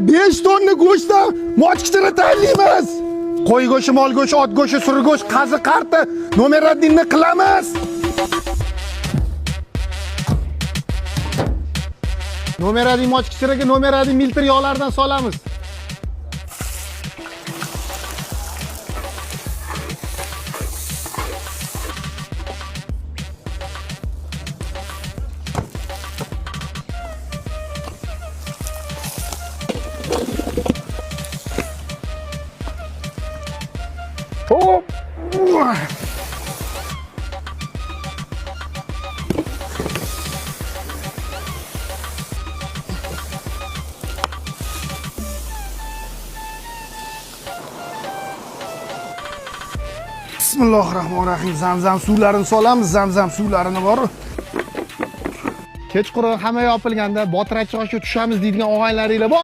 5 tonna go'shtda mochkichini tayyorlaymiz. Qo'y go'shti, mol go'shti, ot go'shti, sur go'shti, qazi qarta nomeradinni qilamiz. Nomeradin mochkichiriga nomeradin miltr yog'lardan solamiz. Hop! Bismillahirrahmanirrahim. Zamzam suvlarini solamiz, zamzam suvlarini bor. Kechqurun hamma yopilganda botirachchi oshga tushamiz deydigan og'aylaringlar bor.